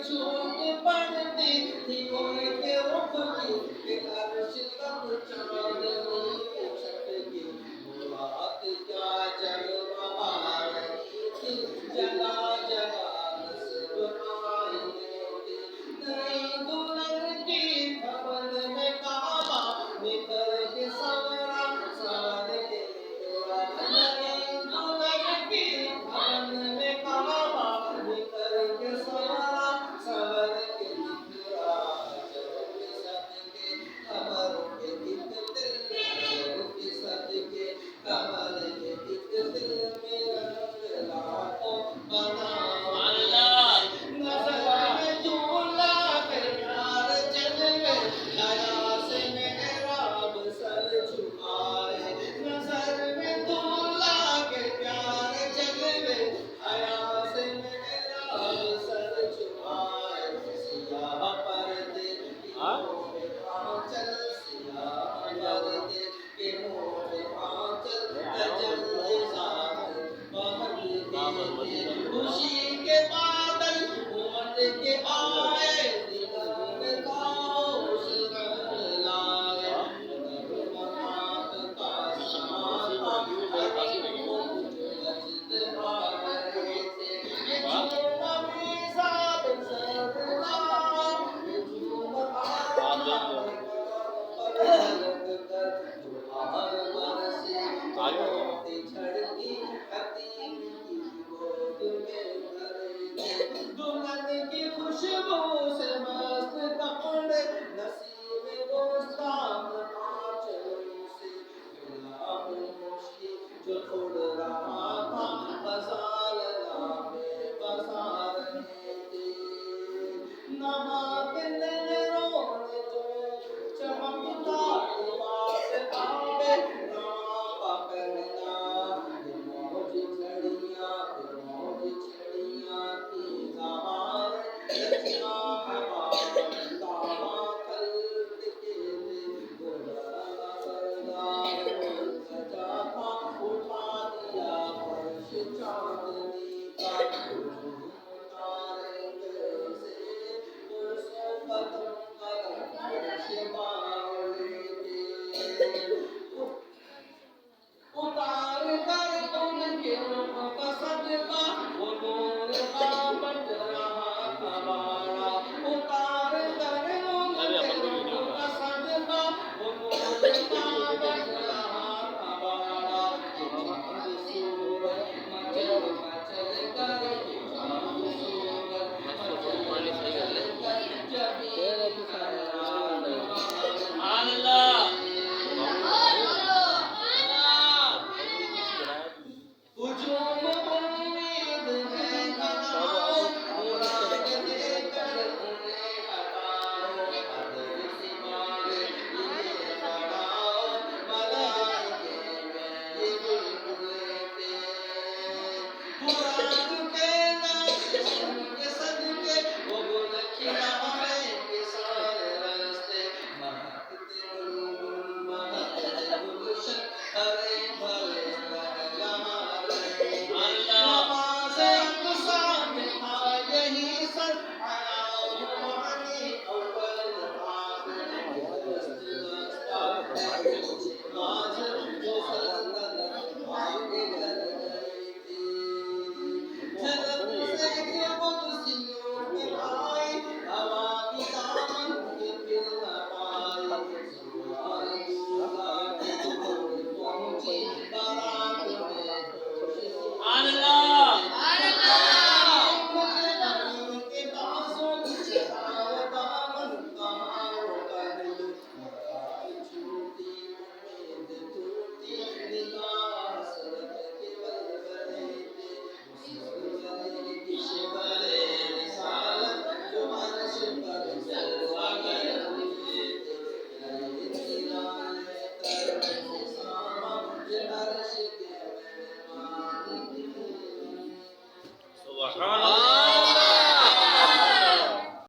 छूट पड़ती थी उनके रुख की, एक अर्श तक चांदनी छटकी, रात क्या जगमगा रही थी, जगा जगा मुस्कुराई थी, नई दुल्हन की धवन में काबा, निकल के सवरा सवर के निकला, नई दुल्हन की धवन में काबा, निकल के सवरा सवर के निकला, जब के सदके कमर के एक दिल, जब के सदके कमर के एक दिल में रंग लाखों बना नजर में दूल्हा के प्यार जलवे, हया से मेहराब सर झुकाए, नजर में दूल्हा के प्यार जलवे, हया से मेहराब सर झुकाए, सियाह पर्दे की मोह आंचल, सियाह पर्दे के मोह आंचल, गजल निज़ाम बहलते थे, खुशी के बादल उमड़ के आए, दीदार का उसरंग लाए, जगमगाहट का शमा था, हरी गूंज बजते आ रहे थे, ये झूम मीज़ाब सरदार, ये झूम आदम पर लग कर, दुहार बरसे मोती झड़ती हतीम की गोद में भर दे, दुल्हन की खुशबू से मस्त कपड़े, नसीब दोस्तान आंचलों से, गुलाबों की जो उड़ रहा था, फसाल में बसा रहे थे, नवा